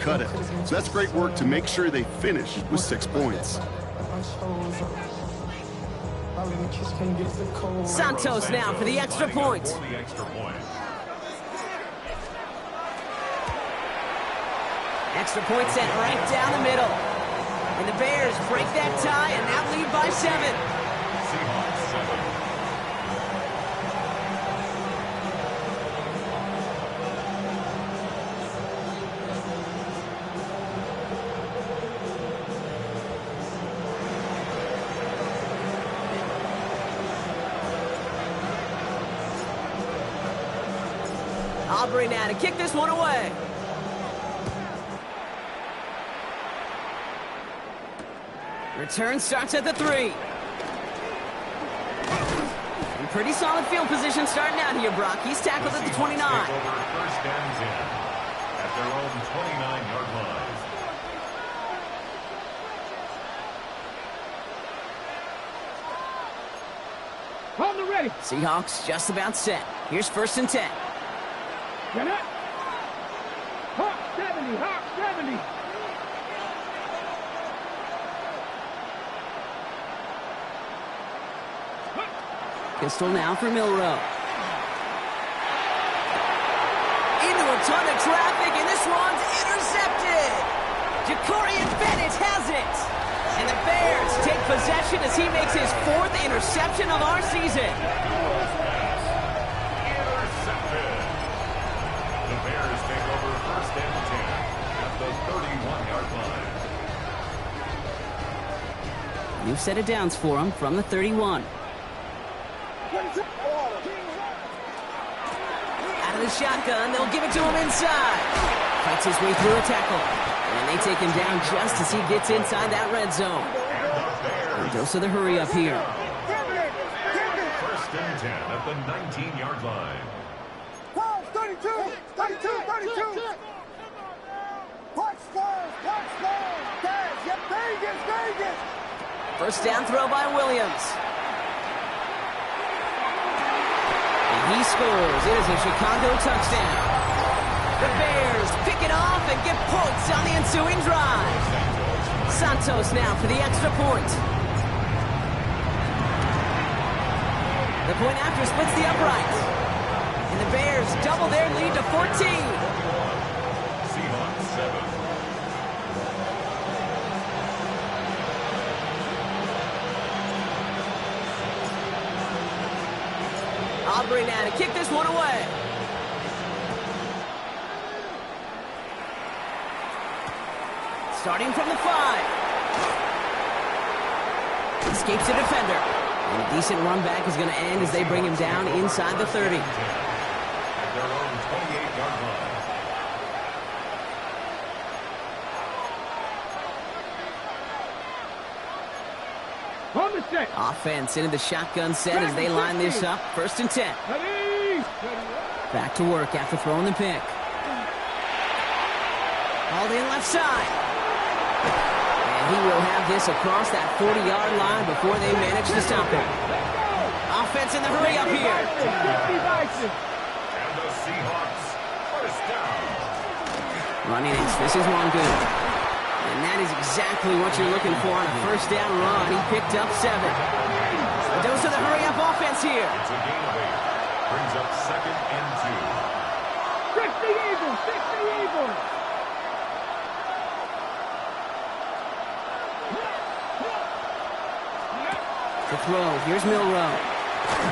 cut it. So that's great work to make sure they finish with 6 points. Santos now for the extra point. Extra point sent right down the middle. And the Bears break that tie and now lead by 7. Aubrey now to kick this one away. Return starts at the 3. And pretty solid field position starting out here, Brock. He's tackled at the 29. First and 10 at their own 29-yard line. On the ready. Seahawks just about set. Here's 1st and 10. Get it. Hawk 70, Hawk 70. Pistol now for Milroe. Into a ton of traffic, and this one's intercepted. Jacorian Bennett has it. And the Bears take possession as he makes his 4th interception of our season. Intercepted. The Bears take over 1st and 10 at the 31-yard line. New set of downs for him from the 31. Out of the shotgun, they'll give it to him inside. Fights his way through a tackle. And they take him down just as he gets inside that red zone. A dose of the hurry up here. 1st and 10 at the 19-yard line. 32, 32, 32. Vegas. 1st down throw by Williams. He scores. It is a Chicago touchdown. The Bears pick it off and get points on the ensuing drive. Santos now for the extra point. The point after splits the upright. And the Bears double their lead to 14. Seahawks 7. Aubrey now to kick this one away. Starting from the 5. Escapes a defender. And a decent run back is going to end as they bring him down inside the 30. At their own 28-yard line. On the set. Offense into the shotgun set as they line this up. 1st and 10. Ready. Back to work after throwing the pick. Hauled in left side. And he will have this across that 40-yard line before they manage to stop him. Offense in the hurry up here. And the Seahawks 1st down. Running it. This is one good. And that is exactly what you're looking for on a 1st down run. He picked up 7. A dose of the hurry up offense here. It's a gain of 8. Brings up 2nd and 2. 60 Eagles. 60 Eagles. To throw. Here's Milroe.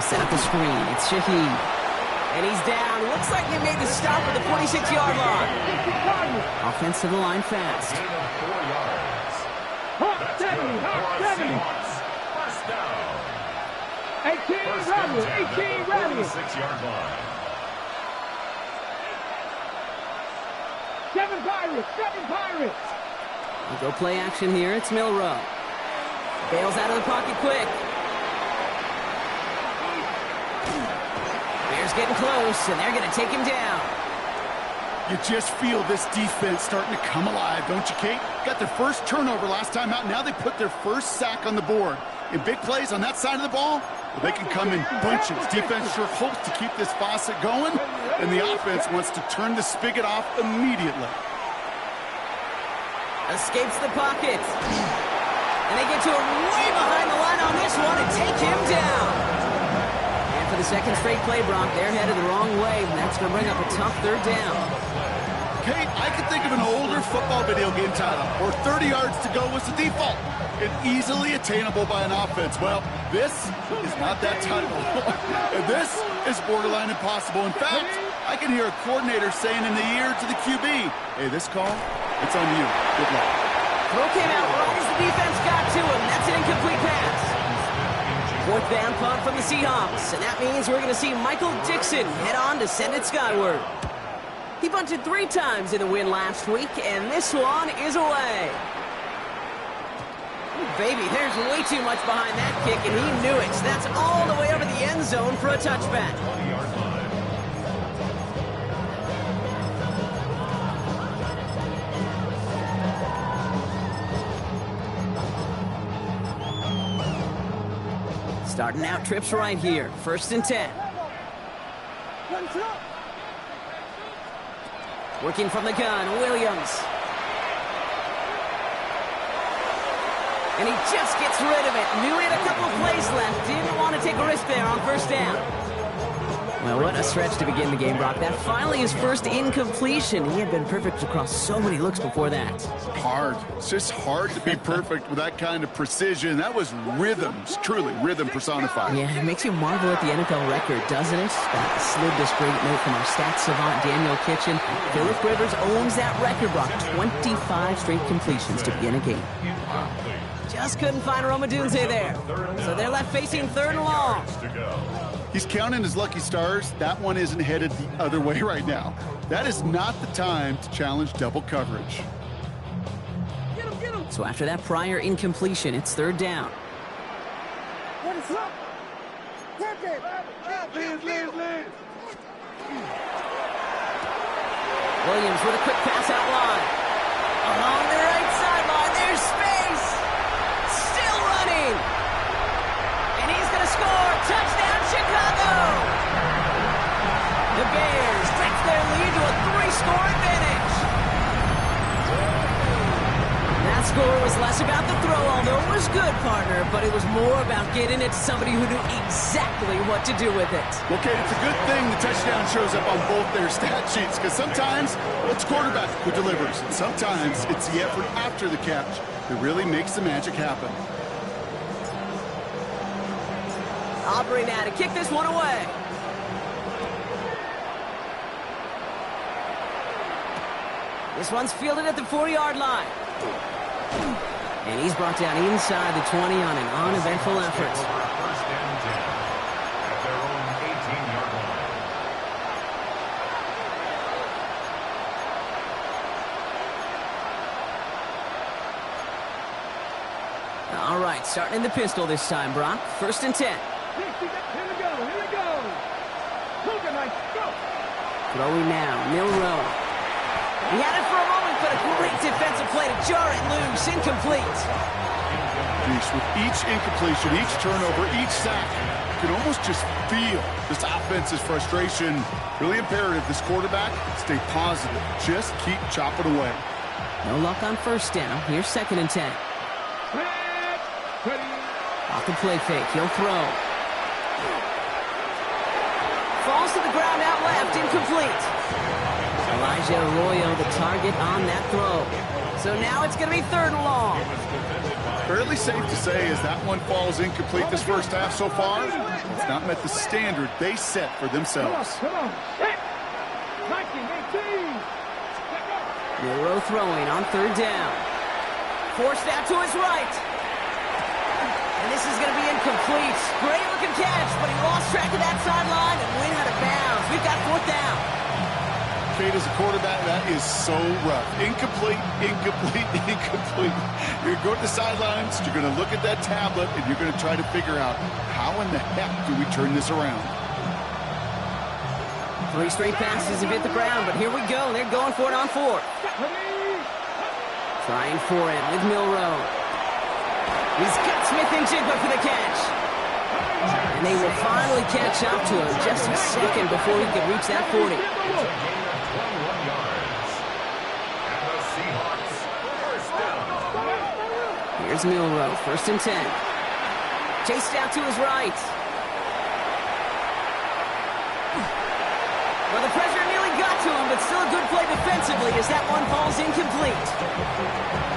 Set up the screen. It's Shaheed. And he's down. Looks like they made the stop at the 46-yard line. Offense to the line fast. Gain of 4 yards. Hawk That's 70, good Hawk for our 70. Seahawks. 1st down. 18 1st and 10 Rebels. 18 at the Rebels. 46-yard line. 7 Pirates. 7 Pirates. We'll go play action here. It's Milroe. Bails out of the pocket quick. Bears getting close, and they're going to take him down. You just feel this defense starting to come alive, don't you, Kate? Got their first turnover last time out. Now they put their first sack on the board. In big plays on that side of the ball, well, they can come in bunches. Defense sure hopes to keep this faucet going, and the offense wants to turn the spigot off immediately. Escapes the pocket. And they get to him way behind the line on this one and take him down. And for the second straight play, Brock, they're headed the wrong way, and that's going to bring up a tough third down. Kate, I can think of an older football video game title where 30 yards to go was the default and easily attainable by an offense. Well, this is not that title. And this is borderline impossible. In fact, I can hear a coordinator saying in the ear to the QB, hey, this call, it's on you. Good luck. Throw came out right as the defense got to him. That's an incomplete pass. Fourth down punt from the Seahawks. And that means we're going to see Michael Dixon head on to send it skyward. He bunted 3 times in the win last week, and this one is away. Ooh, baby, there's way too much behind that kick, and he knew it. That's all the way over the end zone for a touchback. 20-yard line. Starting out trips right here. 1st and 10. Working from the gun, Williams. And he just gets rid of it. Knew he had a couple of plays left. Didn't want to take a risk there on 1st down. Well, what a stretch to begin the game, Brock. That finally his first incompletion. He had been perfect across so many looks before that. Hard. It's just hard to be perfect with that kind of precision. That was rhythm. It's truly rhythm personified. Yeah, it makes you marvel at the NFL record, doesn't it? Slid this great note from our stats savant, Daniel Kitchen. Phillip Rivers owns that record, Brock. 25 straight completions to begin a game. Just couldn't find Romadunze there. So they're left facing 3rd and long. He's counting his lucky stars. That one isn't headed the other way right now. That is not the time to challenge double coverage. So after that prior incompletion, it's 3rd down. Williams with a quick pass out wide. Along the right sideline, there's space. Still running. And he's going to score. Touchdown, Chicago. The Bears stretch their lead to a 3-score advantage. That score was less about the throw, although it was good, partner, but it was more about getting it to somebody who knew exactly what to do with it. Okay, it's a good thing the touchdown shows up on both their stat sheets, because sometimes it's quarterback who delivers, and sometimes it's the effort after the catch that really makes the magic happen. Aubrey now to kick this one away. This one's fielded at the 40-yard line. And he's brought down inside the 20 on an uneventful effort. 1st and 10 at their own 18-yard line. All right, starting in the pistol this time, Brock. 1st and 10. Here we go. Hook, nice, go. Throwing now, Milroe. He had it for a moment, but a great defensive play to jar it loose. Incomplete. With each incompletion, each turnover, each sack, you can almost just feel this offense's frustration. Really imperative this quarterback stay positive. Just keep chopping away. No luck on 1st down. Here's 2nd and 10. Off the play fake, he'll throw. Falls to the ground out left, incomplete. Elijah Arroyo, the target on that throw. So now it's going to be 3rd and long. Fairly safe to say as that one falls incomplete this first half so far, it's not met the standard they set for themselves. Come on. Set. 19, 18. Milroe throwing on 3rd down. Forced out to his right. And this is going to be incomplete. Great looking catch, but he lost track of that sideline and went out of bounds. We've got 4th down. Kate, as a quarterback, that is so rough. Incomplete, incomplete, incomplete. You're going to the sidelines, you're going to look at that tablet, and you're going to try to figure out how in the heck do we turn this around. 3 straight passes have hit the ground, but here we go. They're going for it on 4th. Trying for it with Milroe. He's got Smith and Jigba for the catch. And they will finally catch up to him just a second before he could reach that 40. 21 yards. And the Seahawks, 1st Here's Milroe, 1st and 10. Chased out to his right. Well, the pressure nearly got to him, but still a good play defensively as that one falls incomplete.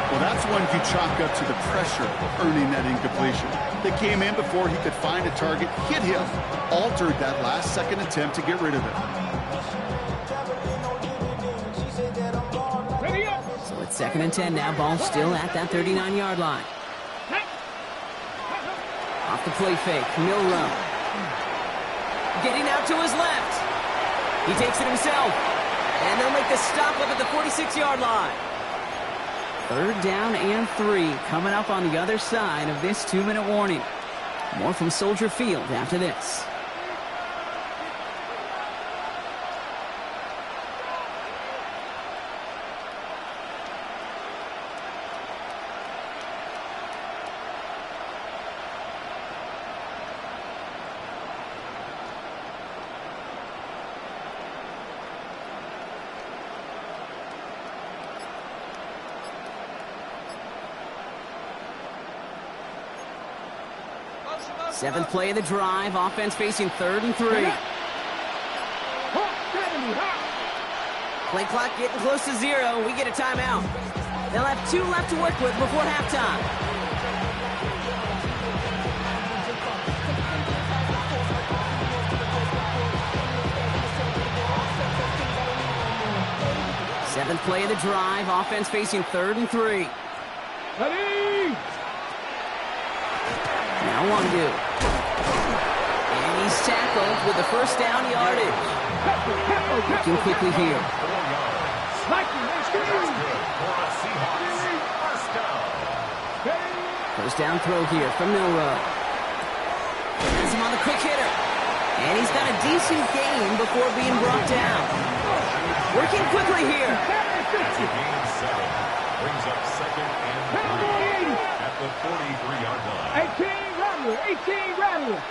Well, that's one you chalk up to the pressure earning that incompletion. They came in before he could find a target, hit him, altered that last-second attempt to get rid of it. So it's 2nd and 10 now. Ball still at that 39-yard line. Off the play fake, Milroe. Getting out to his left. He takes it himself. And they'll make the stop up at the 46-yard line. 3rd down and 3 coming up on the other side of this 2-minute warning. More from Soldier Field after this. Seventh play of the drive. Offense facing 3rd and 3. Play clock getting close to 0. We get a timeout. They'll have 2 left to work with before halftime. Seventh play of the drive. Offense facing 3rd and 3. Ready? Now Wandu. And he's tackled with the 1st down yardage. Looking quickly here. First down throw here from Milroe. Has him on the quick hitter. And he's got a decent gain before being brought down. Working quickly here. Brings up 2nd and 3 at the 43-yard line. 18 Rattler.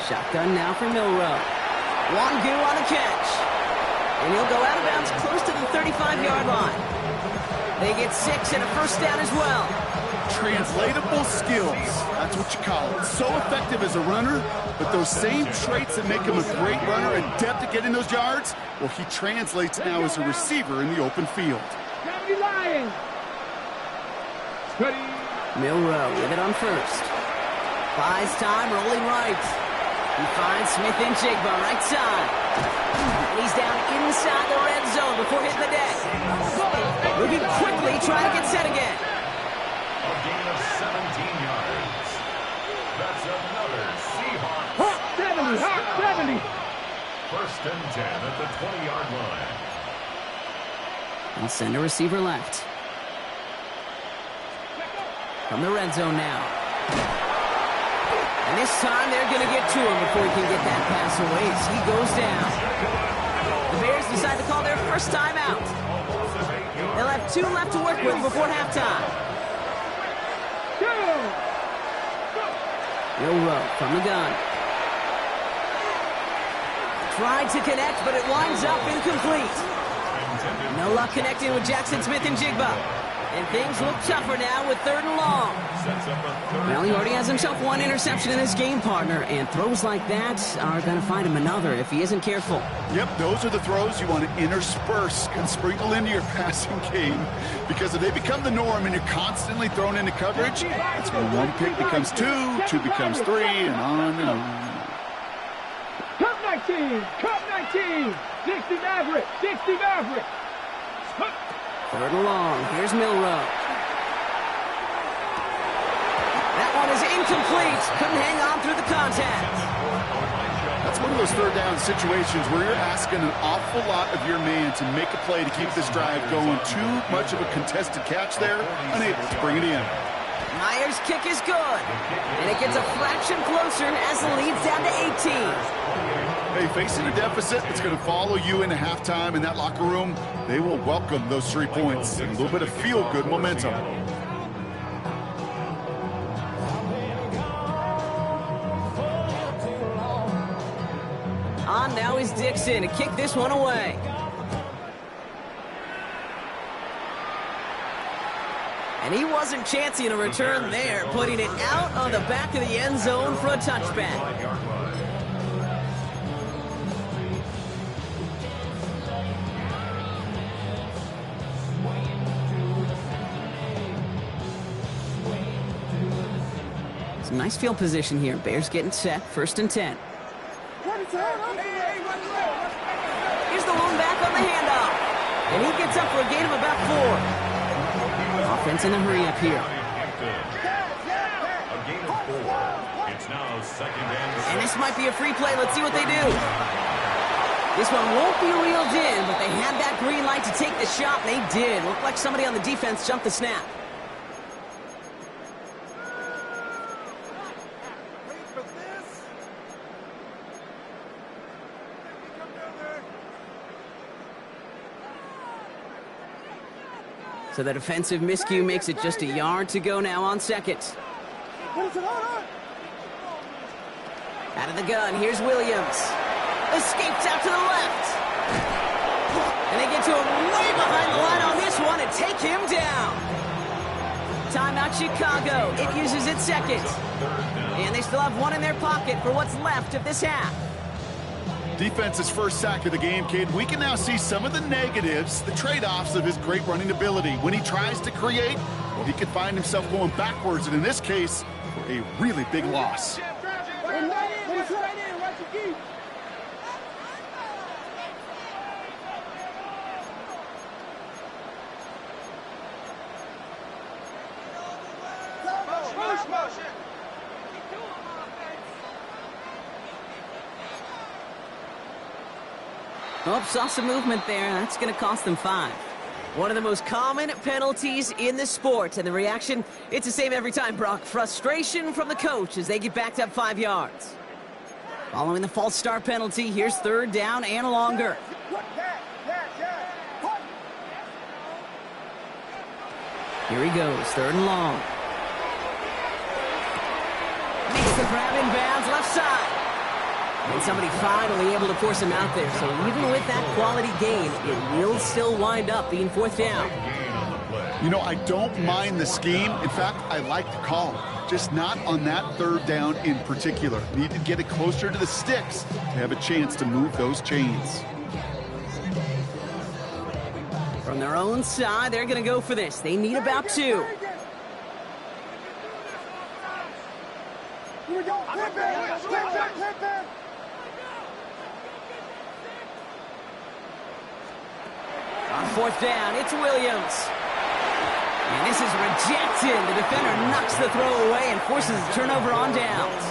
Shotgun now for Milroe. Wandu on the catch. And he'll go out of bounds close to the 35-yard line. They get 6 and a 1st down as well. Translatable skills. That's what you call it. So effective as a runner, but those same traits that make him a great runner, adept at getting those yards, well, he translates now as a receiver in the open field. Lions. Ready? Milroe with it on 1st. Buys time, rolling right. He finds Smith-Njigba right side. And he's down inside the red zone before hitting the deck. Moving quickly, trying to get set again. A gain of 17 yards. That's another Seahawks. 70. 1st and 10 at the 20-yard line. They'll send a receiver left. From the red zone now. And this time they're going to get to him before he can get that pass away as he goes down. The Bears decide to call their 1st time out. They'll have 2 left to work with before halftime. Milroe from the gun. Tried to connect, but it winds up incomplete. No luck connecting with Jackson Smith-Njigba. And things look tougher now with 3rd and long. Well, he already has himself 1 interception in this game, partner, and throws like that are going to find him another if he isn't careful. Yep, those are the throws you want to intersperse and sprinkle into your passing game, because if they become the norm and you're constantly thrown into coverage, that's when 1 pick becomes 2, 2 becomes 3, and on and on. Cup 19. 60 Maverick. 3rd and long. Here's Milroe. That one is incomplete. Couldn't hang on through the contact. That's one of those 3rd down situations where you're asking an awful lot of your man to make a play to keep this drive going. Too much of a contested catch there, unable to bring it in. Myers' kick is good. And it gets a fraction closer as the lead's down to 18. Hey, facing a deficit, it's going to follow you into halftime in that locker room. They will welcome those 3 points and a little bit of feel-good momentum. On now is Dixon to kick this one away. And he wasn't chancing a return there, putting it out on the back of the end zone for a touchback. 5-yard line. Some nice field position here. Bears getting set, 1st and 10. Here's the lone back on the handoff. And he gets up for a gain of about 4. Offense in the hurry up here. A gain of 4. It's now 2nd and 6. And this might be a free play. Let's see what they do. This one won't be reeled in, but they had that green light to take the shot, and they did. Looked like somebody on the defense jumped the snap. So the defensive miscue makes it just a yard to go now on 2nd. Out of the gun, here's Williams. Escapes out to the left. And they get to him way behind the line on this one and take him down. Timeout Chicago. It uses its 2nd. And they still have one in their pocket for what's left of this half. Defense's first sack of the game, kid. We can now see some of the negatives, the trade-offs of his great running ability. When he tries to create, well, he could find himself going backwards, and in this case, a really big loss. Oh, saw some movement there. That's going to cost them 5. One of the most common penalties in the sport. And the reaction, it's the same every time, Brock. Frustration from the coach as they get backed up 5 yards. Following the false start penalty, here's 3rd down and longer. Here he goes, 3rd and long. Makes the grab in bounds, left side. And somebody finally able to force him out there. So even with that quality gain, it will still wind up being 4th down. You know, I don't mind the scheme. In fact, I like the call. Just not on that 3rd down in particular. Need to get it closer to the sticks to have a chance to move those chains. From their own side, they're going to go for this. They need about 2. Here we go. On 4th down, it's Williams. And this is rejected. The defender knocks the throw away and forces a turnover on downs.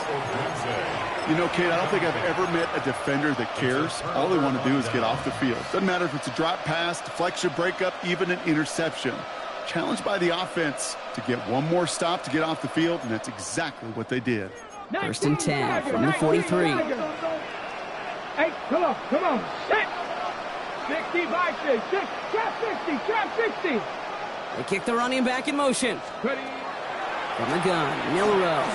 You know, Kate, I don't think I've ever met a defender that cares. All they want to do is get off the field. Doesn't matter if it's a drop pass, deflection, breakup, even an interception. Challenged by the offense to get one more stop to get off the field, and that's exactly what they did. 1st and 10 from the 43. Hey, come on. Sit. 65, 6, trap 60, trap 60. They kick the running back in motion. Ready. From the gun, Milrow.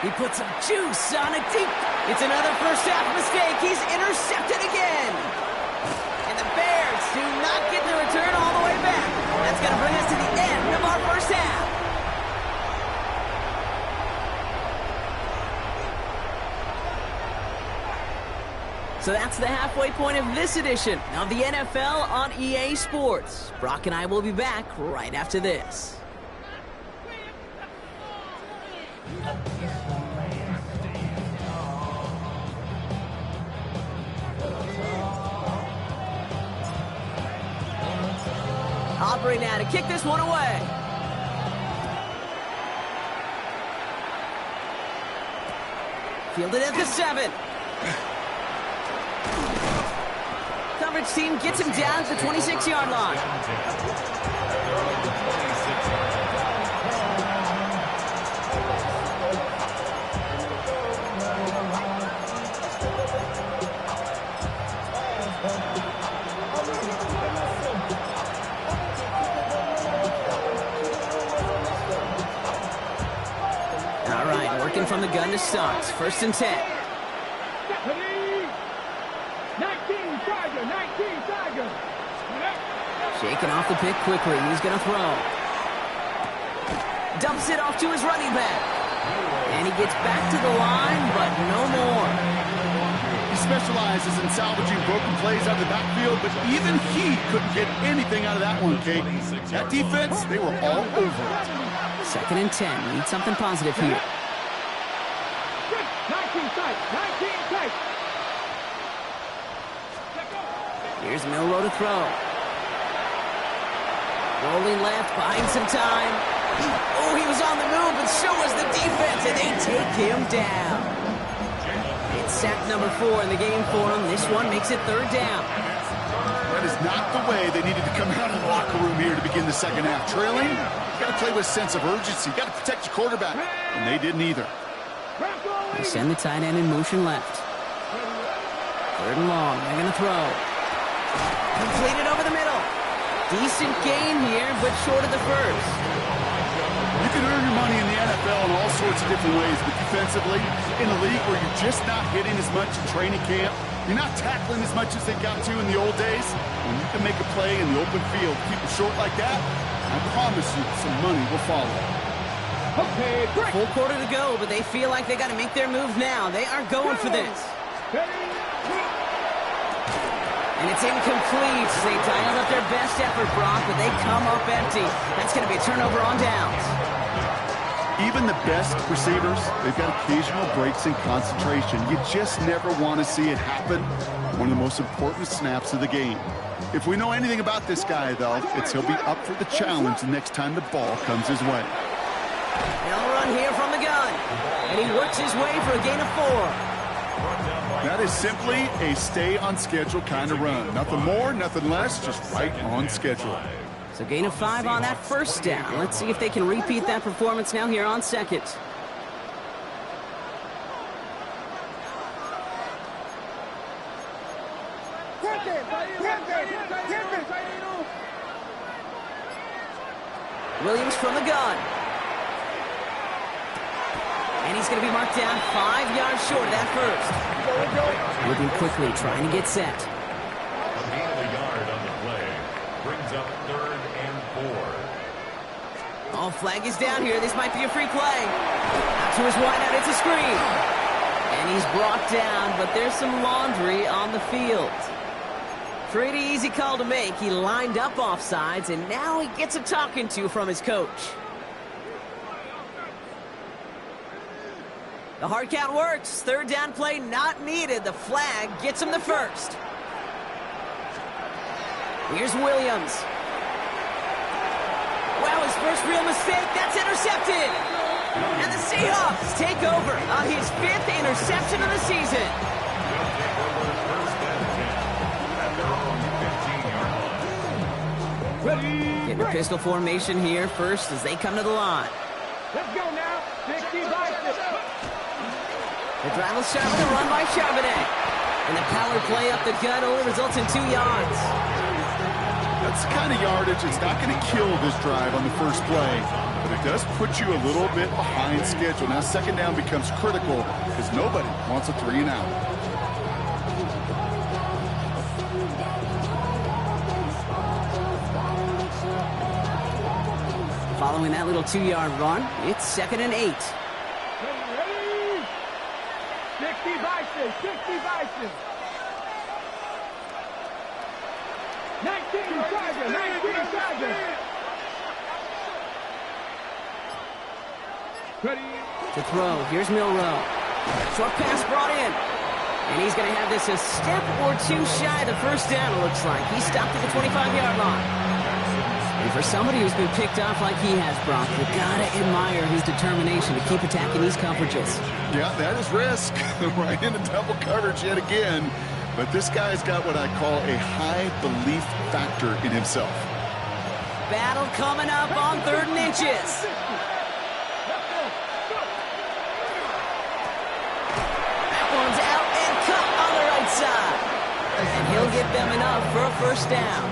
He puts some juice on it deep. It's another first half mistake. He's intercepted again. And the Bears do not get the return all the way back. That's going to bring us to the end of our first half. So that's the halfway point of this edition of the NFL on EA Sports. Brock and I will be back right after this. Aubrey now to kick this one away. Fielded at the 7. Coverage team gets him down to the 26-yard line. All right, working from the gun to start. 1st and 10. 19 Tiger. Shaking off the pick quickly. He's going to throw. Dumps it off to his running back. And he gets back to the line, but no more. He specializes in salvaging broken plays out of the backfield, but even he couldn't get anything out of that one, Kate. That defense, they were all over it. 2nd and 10. Need something positive here. 19 tight. 19 tight. Here's Milroe to throw. Rolling left, buying some time. Oh, he was on the move, but so was the defense, and they take him down. It's sack number 4 in the game for him. This one makes it 3rd down. That is not the way they needed to come out of the locker room here to begin the second half. Trailing, you got to play with a sense of urgency. You got to protect your quarterback, and they didn't either. They send the tight end in motion left. 3rd and long. They're going to throw. Completed over the middle. Decent gain here, but short of the first. You can earn your money in the NFL in all sorts of different ways, but defensively, in a league where you're just not hitting as much in training camp, you're not tackling as much as they got to in the old days, when you can make a play in the open field, keep it short like that, I promise you some money will follow. Okay, break. Full quarter to go, but they feel like they got to make their move now. They are going for this. And it's incomplete. They dialed up their best effort, Brock, but they come up empty. That's going to be a turnover on downs. Even the best receivers, they've got occasional breaks in concentration. You just never want to see it happen. One of the most important snaps of the game. If we know anything about this guy, though, it's he'll be up for the challenge the next time the ball comes his way. They'll run here from the gun. And he works his way for a gain of 4. That is simply a stay-on-schedule kind of run. Nothing more, nothing less, just right on schedule. So gain of 5 on that first down. Let's see if they can repeat that performance now here on 2nd. Williams from the gun. And he's going to be marked down 5 yards short of that first. Moving quickly, trying to get set. A gain of a yard on the play brings up 3rd and 4. Oh, flag is down here. This might be a free play. Out to his wideout, it's a screen. And he's brought down, but there's some laundry on the field. Pretty easy call to make. He lined up offsides, and now he gets a talking to from his coach. The hard count works. 3rd down play not needed. The flag gets him the first. Here's Williams. Well, his first real mistake. That's intercepted. And the Seahawks take over on his 5th interception of the season. They'll take over 1st and 10 at their own 15-yard line. Ready, Getting a pistol formation here first as they come to the line. let's go now. 60 by 60. The drive will start with a run by Charbonnet. And the power play up the gut only results in 2 yards. That's the kind of yardage that's not going to kill this drive on the first play, but it does put you a little bit behind schedule. Now 2nd down becomes critical because nobody wants a 3 and out. Following that little 2-yard run, it's 2nd and 8. Ready, 60 by 60. 60 by 60. 19 Charger. 19 Charger. Ready. To throw, here's Milroe. Short pass brought in. And he's going to have this a step or 2 shy of the first down, it looks like. He stopped at the 25-yard line. And for somebody who's been picked off like he has, Brock, you got to admire his determination to keep attacking these coverages. Yeah, that is risk. Right into double coverage yet again. But this guy's got what I call a high belief factor in himself. Battle coming up on 3rd and inches. That one's out and cut on the right side. And he'll get them enough for a first down.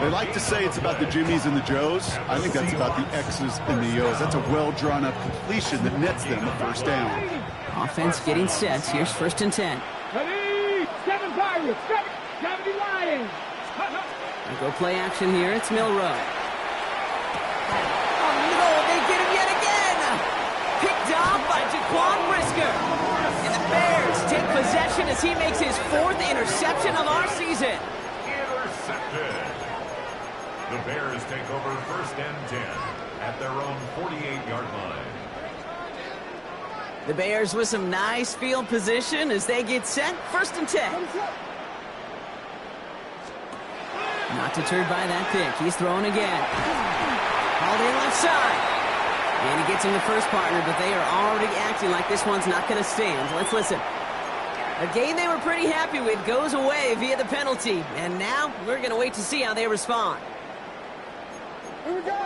They like to say it's about the Jimmies and the Joes. I think that's about the X's and the O's. That's a well-drawn-up completion that nets them a first down. Offense getting set. Here's 1st and 10. Ready, 7 Pirates. 70 Lions. Go play action here. It's Milroe. Oh, no, they possession as he makes his 4th interception of our season. Intercepted. The Bears take over first and 10 at their own 48-yard line. The Bears with some nice field position as they get set. First and 10. Not deterred by that pick. He's throwing again. Called in left side. And he gets him the first partner, but they are already acting like this one's not going to stand. Let's listen. A game they were pretty happy with goes away via the penalty. And now we're going to wait to see how they respond. Here we go.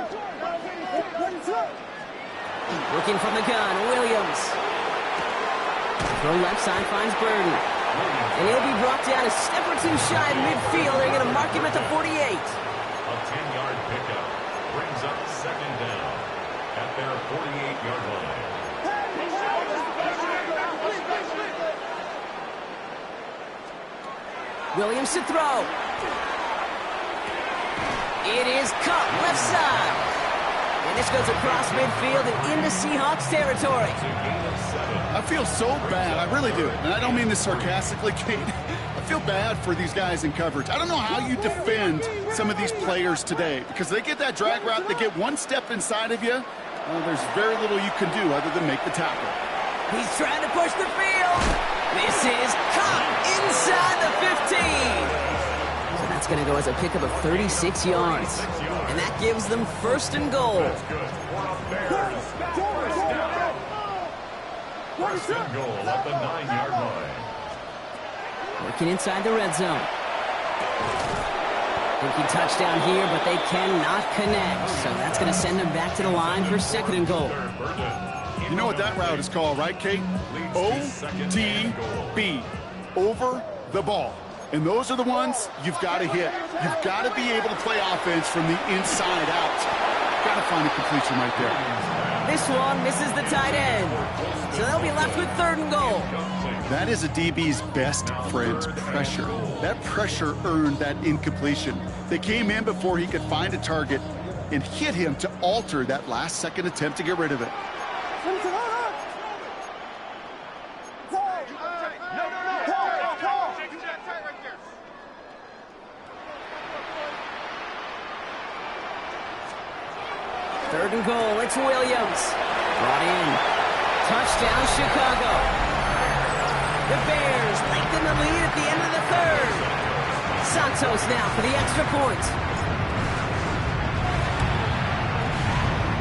Looking from the gun, Williams. Throw left side finds Burden. And he'll be brought down a step or two shy of midfield. They're going to mark him at the 48. A 10-yard pickup brings up second down at their 48-yard line. Williams to throw. It is caught left side. And this goes across midfield and into Seahawks territory. I feel so bad. I really do. And I don't mean this sarcastically, Kate. I feel bad for these guys in coverage. I don't know how you defend some of these players today because they get that drag route, they get one step inside of you. There's very little you can do other than make the tackle. He's trying to push the field. This is caught inside the 15. So that's going to go as a pickup of 36 yards. And that gives them first and goal. That's good for the Bears. First and goal at the 9-yard line. Working inside the red zone. Thinking touchdown here, but they cannot connect. So that's going to send them back to the line for second and goal. You know what that route is called, right, Kate? ODB. Over the ball. And those are the ones you've got to hit. You've got to be able to play offense from the inside out. Got to find a completion right there. This one misses the tight end. So they'll be left with third and goal. That is a DB's best friend, pressure. That pressure earned that incompletion. They came in before he could find a target and hit him to alter that last-second attempt to get rid of it. Third and goal, it's Williams. Brought in. Touchdown, Chicago. The Bears lengthen the lead at the end of the third. Santos now for the extra point.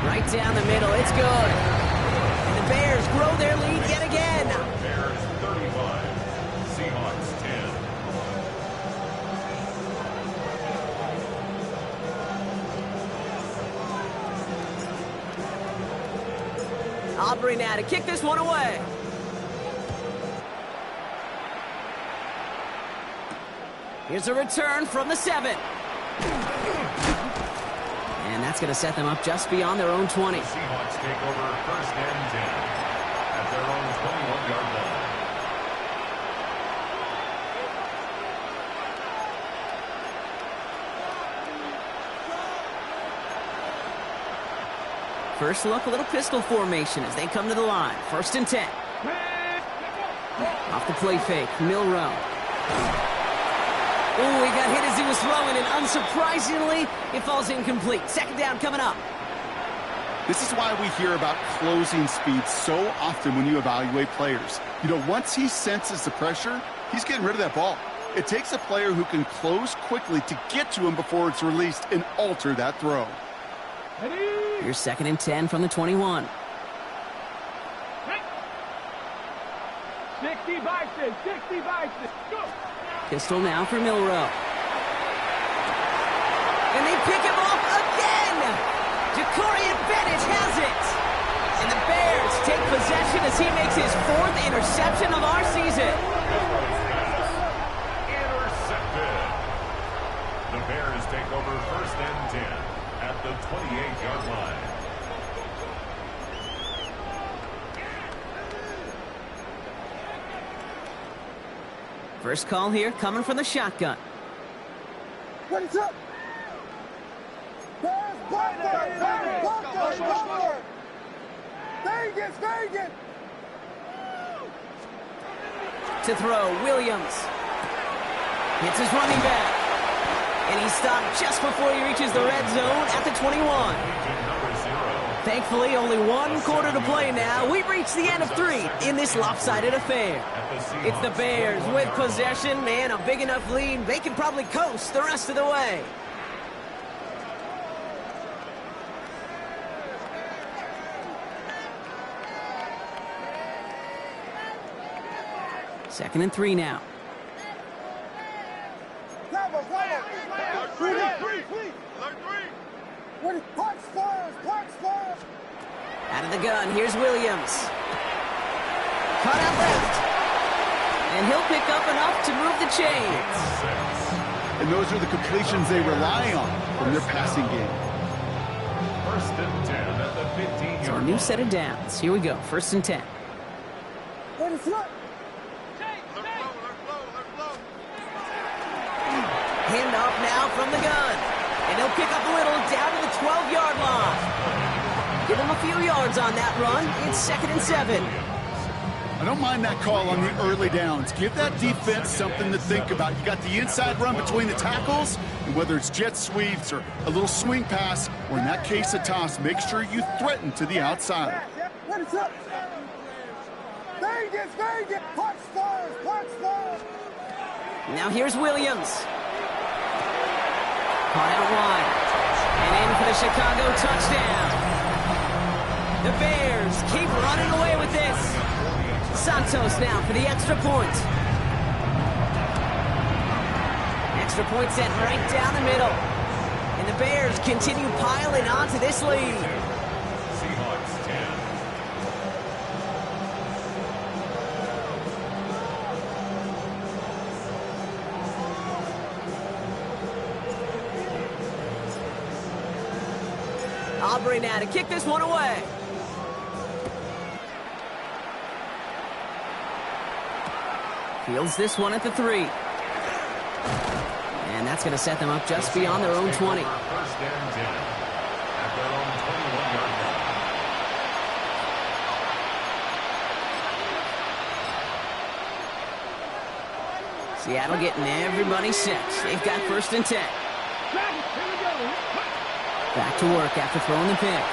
Right down the middle, it's good. And the Bears grow their lead yet again. Bears 35, Seahawks 10. Aubrey now to kick this one away. Here's a return from the 7. And that's going to set them up just beyond their own 20. Seahawks take over first and 10 at their own 21-yard line. First look, a little pistol formation as they come to the line. First and 10. Off the play fake, Milroe. Oh, he got hit as he was throwing, and unsurprisingly, it falls incomplete. Second down coming up. This is why we hear about closing speed so often when you evaluate players. You know, once he senses the pressure, he's getting rid of that ball. It takes a player who can close quickly to get to him before it's released and alter that throw. Here's second and 10 from the 21. 60 Bison, 60 Bison. Go. Pistol now for Milroe. And they pick him off again! Jacorian Bennett has it! And the Bears take possession as he makes his 4th interception of our season. Intercepted. The Bears take over first and 10 at the 28-yard line. First call here coming from the shotgun. Ready, set. Bears, Bunker. Vegas. To throw, Williams. Hits his running back. And he's stopped just before he reaches the red zone at the 21. Thankfully, only one quarter to play now. We've reached the end of 3 in this lopsided affair. It's the Bears with possession and a big enough lead. They can probably coast the rest of the way. Second and 3 now. Out of the gun, here's Williams. Caught out left. And he'll pick up enough to move the chains. And those are the completions they rely on from their passing game. First and 10 at the 15-yard So a new set of downs. Here we go, first and 10. Hand off now from the gun. And he'll pick up a little down to the 12-yard line. Give him a few yards on that run. It's second and 7. I don't mind that call on the early downs. Give that defense something to think about. You got the inside run between the tackles, and whether it's jet sweeps or a little swing pass, or in that case a toss, make sure you threaten to the outside. Now here's Williams. Caught out wide. And in for the Chicago touchdown. The Bears keep running away with this. Santos now for the extra point. Extra point set right down the middle. And the Bears continue piling on to this lead. Seahawks 10. Aubrey now to kick this one away. Fields this one at the 3. And that's going to set them up just beyond their own 20. First and 10 at their own 21-yard line. Seattle getting everybody set. They've got first and 10. Back to work after throwing the pick.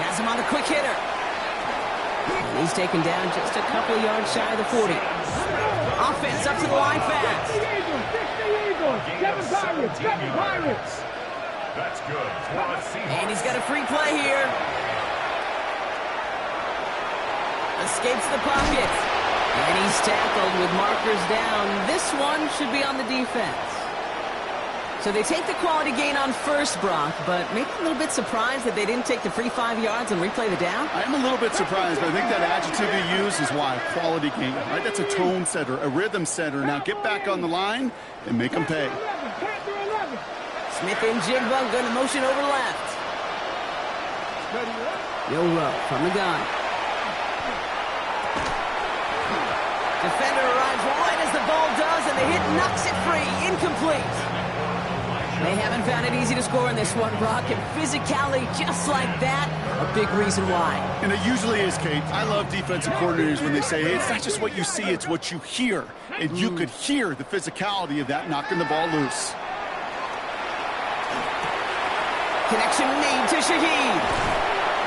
Has him on the quick hitter. And he's taken down just a couple yards shy of the 40. Offense up to the line fast. Seven Pirates. That's good. And he's got a free play here. Escapes the pocket. And he's tackled with markers down. This one should be on the defense. So they take the quality gain on first, Brock, but maybe a little bit surprised that they didn't take the free 5 yards and replay the down? I'm a little bit surprised, but I think that adjective you use is why. Quality gain, right? That's a tone setter, a rhythm setter. Now get back on the line and make them pay. Smith and Jigba going to motion over left. Milrow from the gun. Defender arrives right as the ball does, and the hit knocks it free. Incomplete. They haven't found it easy to score in this one, Brock, and physicality just like that, a big reason why. And it usually is, Kate. I love defensive coordinators when they say, hey, it's not just what you see, it's what you hear. And you could hear the physicality of that knocking the ball loose. Connection made to Shaheed.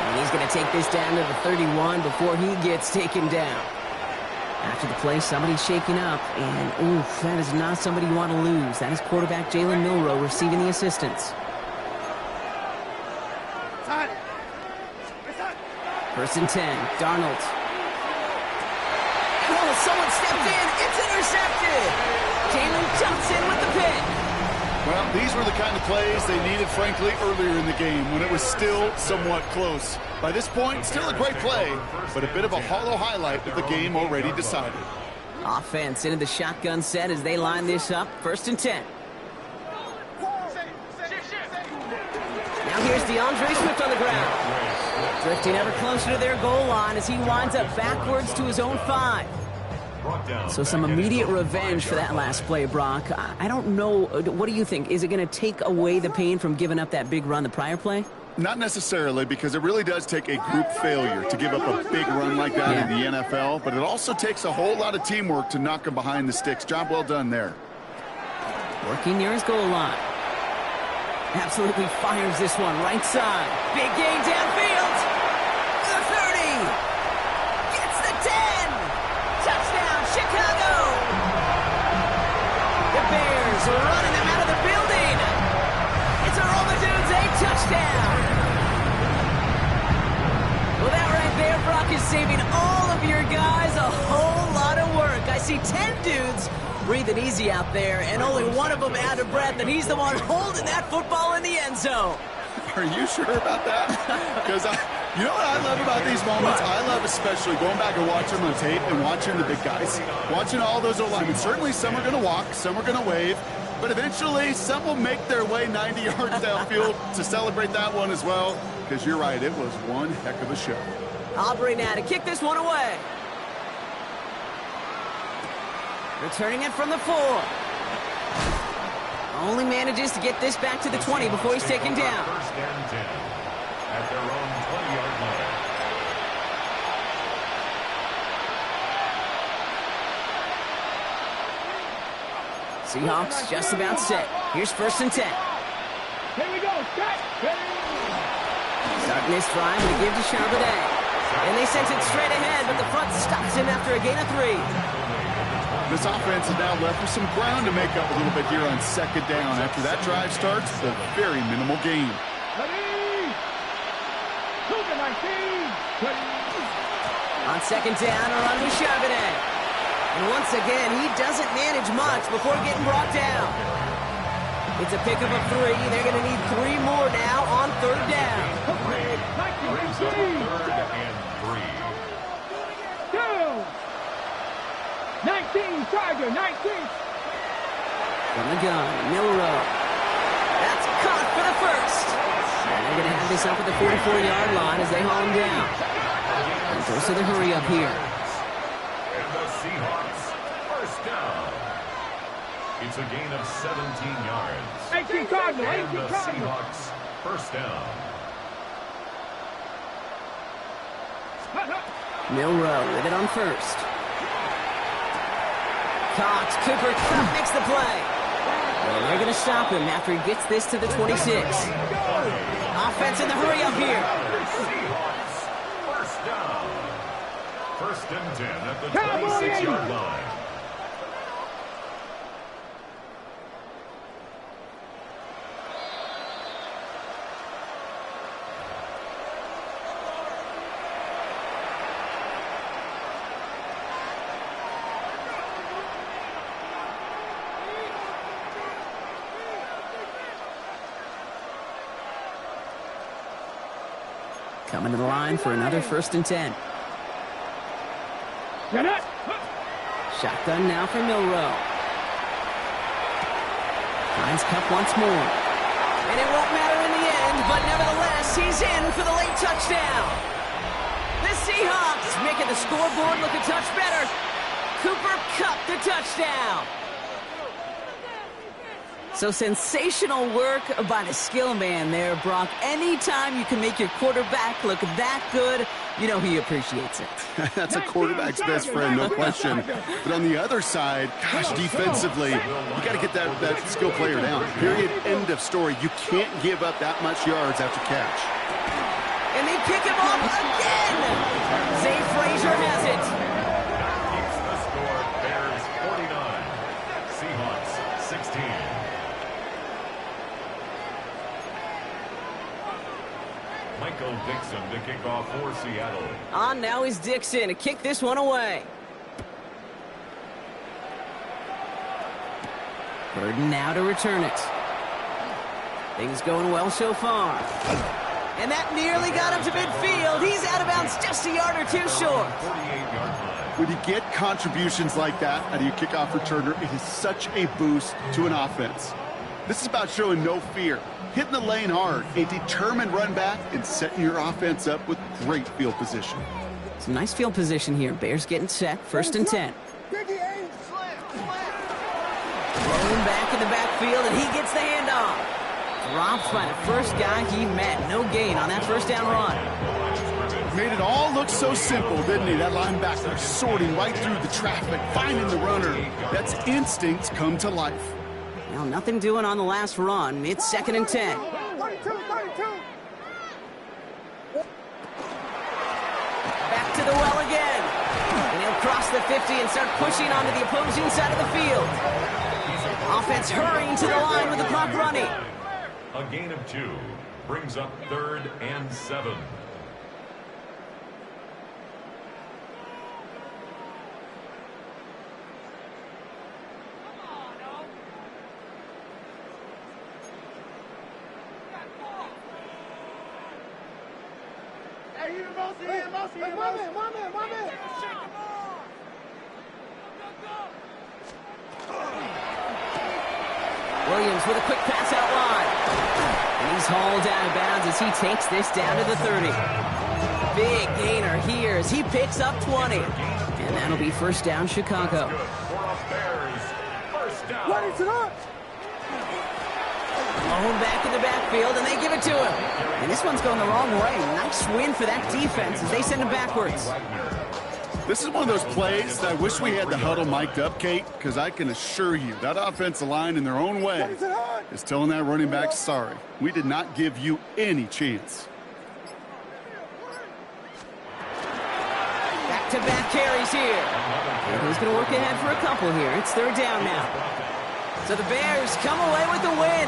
And he's going to take this down to the 31 before he gets taken down. After the play, somebody's shaking up, and oof, that is not somebody you want to lose. That is quarterback Jalen Milrow receiving the assistance. First and 10, Darnold. Oh, someone stepped in. It's intercepted. Jalen Johnson with the pick. Well, these were the kind of plays they needed, frankly, earlier in the game when it was still somewhat close. By this point, still a great play, but a bit of a hollow highlight with the game already decided. Offense into the shotgun set as they line this up. First and 10. Now here's DeAndre Swift on the ground. Drifting ever closer to their goal line as he winds up backwards to his own 5. So some immediate revenge for that last play, Brock. I don't know. What do you think? Is it going to take away the pain from giving up that big run the prior play? Not necessarily, because it really does take a group failure to give up a big run like that in the NFL, but it also takes a whole lot of teamwork to knock them behind the sticks. Job well done there. Working near his goal line. Absolutely fires this one right side. Big gain downfield. The 30. Gets the 10. Touchdown, Chicago. The Bears are running them out of the building. It's a Roll the Dudes 8 touchdown. Well, that right there, Brock, is saving all of your guys a whole lot of work. I see 10 dudes breathing easy out there, and only one of them out of breath, and he's the one holding that football in the end zone. Are you sure about that? Because you know what I love about these moments? I love especially going back and watching the tape and watching the big guys, watching all those O-linemen. Certainly some are going to walk, some are going to wave, but eventually some will make their way 90 yards downfield to celebrate that one as well, because you're right, it was one heck of a show. Aubrey now to kick this one away. Returning it from the 4. Only manages to get this back to the 20 before he's taken down. First and 10 at their own 20-yard line. Seahawks just about set. Here's 1st and 10. Here we go. Starting this drive, they give to Charbonnet. And they sent it straight ahead, but the front stops him after a gain of 3. This offense is now left with some ground to make up a little bit here on 2nd down. After that drive starts, a very minimal gain. On 2nd down, a run with Charbonnet. And once again, he doesn't manage much before getting brought down. It's a pickup of 3. They're going to need 3 more now on 3rd down. Brings up 3rd and 3. 19, Charger, 19. From the gun, Milrow. That's caught for the 1st. And they're going to have this up at the 44-yard line as they haul him down. And goes to the hurry up here. And the Seahawks, 1st down. It's a gain of 17 yards. 18 Cardinal, And 18 the Cardinal. Seahawks, 1st down. Milrow with it on 1st. Cox, Cooper Kupp makes the play. Well, they're going to stop him after he gets this to the 26. Offense in the hurry up here. Seahawks, 1st down. 1st and 10 at the 26-yard line. Coming to the line for another 1st and 10. Shotgun now for Milrow. Finds Kupp once more. And it won't matter in the end, but nevertheless, he's in for the late touchdown. The Seahawks making the scoreboard look a touch better. Cooper Kupp the touchdown. So sensational work by the skill man there, Brock. Anytime you can make your quarterback look that good, you know he appreciates it. That's a quarterback's best friend, no question. But on the other side, gosh, defensively, you got to get that skill player down. Period, end of story. You can't give up that much yards after catch. And they pick him off again. Zay Frazier has it. Keeps the score. Bears 49. Seahawks 16. Michael Dixon to kick off for Seattle. On now is Dixon to kick this one away. Burden now to return it. Things going well so far. And that nearly got him to midfield. He's out of bounds just a yard or two short. 48-yard line. When you get contributions like that out of your kickoff returner, it is such a boost to an offense. This is about showing no fear, hitting the lane hard, a determined run back, and setting your offense up with great field position. Some nice field position here. Bears getting set. 1st and 10. Rolling back in the backfield, and he gets the handoff. Dropped by the first guy he met. No gain on that first down run. Made it all look so simple, didn't he? That linebacker sorting right through the traffic, finding the runner. That's instincts come to life. Well, nothing doing on the last run. It's 2nd and 10. 32. Back to the well again. And he'll cross the 50 and start pushing onto the opposing side of the field. Offense hurrying to the line with the clock running. A gain of 2 brings up 3rd and 7. Williams with a quick pass out wide. And he's hauled out of bounds as he takes this down to the 30. Big gainer here as he picks up 20. And that'll be first down, Chicago. Good for a Bears first down. Blown back in the backfield, and they give it to him. And this one's going the wrong way. Nice win for that defense as they send him backwards. This is one of those plays that I wish we had the huddle mic'd up, Kate, because I can assure you that offensive line in their own way is telling that running back, sorry, we did not give you any chance. Back-to-back carries here. And he's going to work ahead for a couple here. It's 3rd down now. So the Bears come away with the win.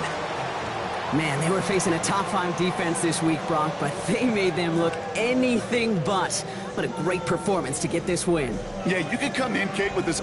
Man, they were facing a top-5 defense this week, Brock, but they made them look anything but. What a great performance to get this win. Yeah, you could come in, Kate, with this